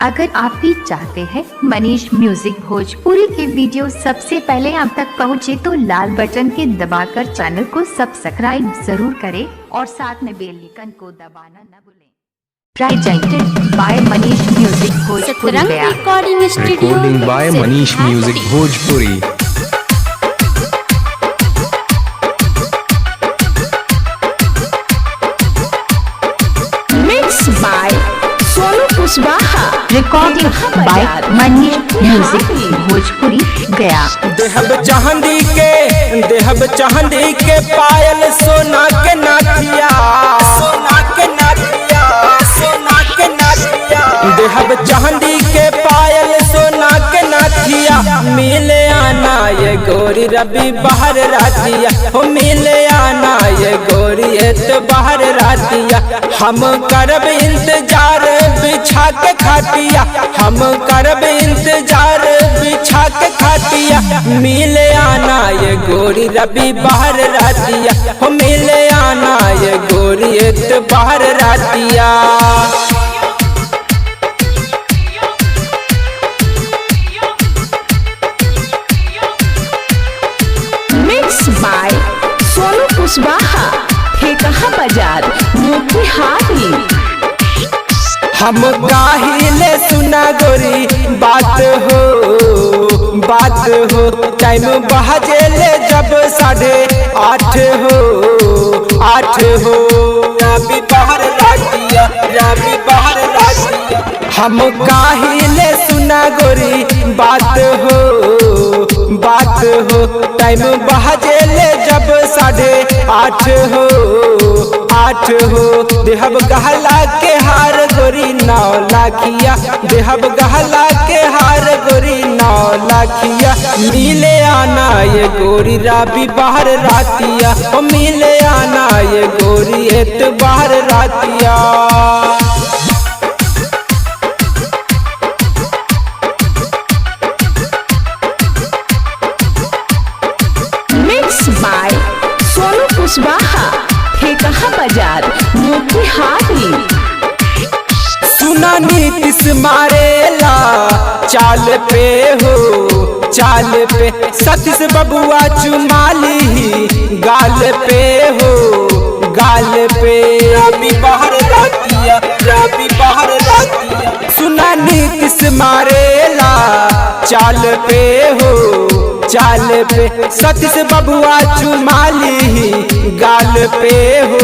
अगर आप भी चाहते हैं मनीष म्यूजिक भोजपुरी के वीडियो सबसे पहले आप तक पहुंचे तो लाल बटन के दबाकर चैनल को सब्सक्राइब जरूर करें और साथ में बेल आइकन को दबाना न भूलें। Presented by Manish music Bhojpuri Gaya. Recording by Manish music Bhojpuri. Mix by Sonu Kushwaha. Recording by Manish music Bhojpuri Gaya. देहब चांदी के पायल सोना के नाथिया, सोना के नाथिया, सोना के नाथिया। देहब चांदी के पायल सोना के नाथिया, मिले आना ये गोरी रवि बाहर रातिया, हो मिले आना ये गोरी तो बाहर रातिया। हम करब इंतजार बिछा के खाटिया, हम करब इंतजार बिछा के खाटिया, मिले आना ये गोरी रवि बाहर रातिया, हो मिले आना ये गोरी तो बाहर रातिया। Mix by Sonu Kushwaha. ठेकहा बाजार मोतिहारी। हम गाहिले सुना गोरी बात हो, बात हो। टाइम बहजेले जब 8:30 हो, 8 हो। रवि बाहर रातिया, रवि बाहर रातिया। हम गाहिले सुना गोरी बात हो, बात हो। टाइम बहजेले जब 8:30 हो, 8 हो। देहब गहला के हार गोरी 9 लाखिया, देहब गहला के हार गोरी 9 लाखिया। मिले आना ये गोरी रवि बाहर रातिया, ओ मिले आना ये गोरी तो बाहर रातिया। Mix by Sonu Kushwaha. ठेकहा बाजार मोतिहारी। सुना नीतीश मारेला चाल पे हो, चाल पे। सतीश बबुआ चुमाली गाल पे हो, गाल पे। रवि बाहर रातिया, रवि बाहर रातिया। सुना नीतीश मारेला चाल पे हो, चाल पे। सतीश बबुआ चुमाली गाल पे हो,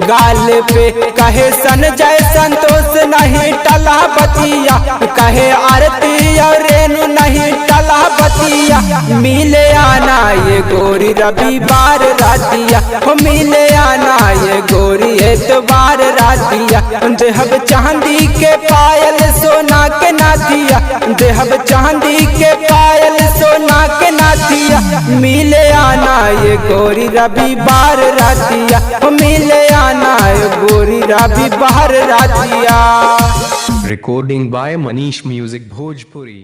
गाल पे। कहे संजय संतोष नहीं टला बतिया, कहे आरती और रेणु नहीं टला बतिया। मिले आना ये गोरी रवि बार रातिया, हो मिले आना ये गोरी तो बार रातिया। देहब चांदी के पायल सोना के नाथिया, देहब चांदी के पायल सोना के नाथिया। मिले आना ये गोरी रवि बार रातिया, हो मिले आना ये गोरी रवि बाहर रातिया। Recording by Manish music Bhojpuri.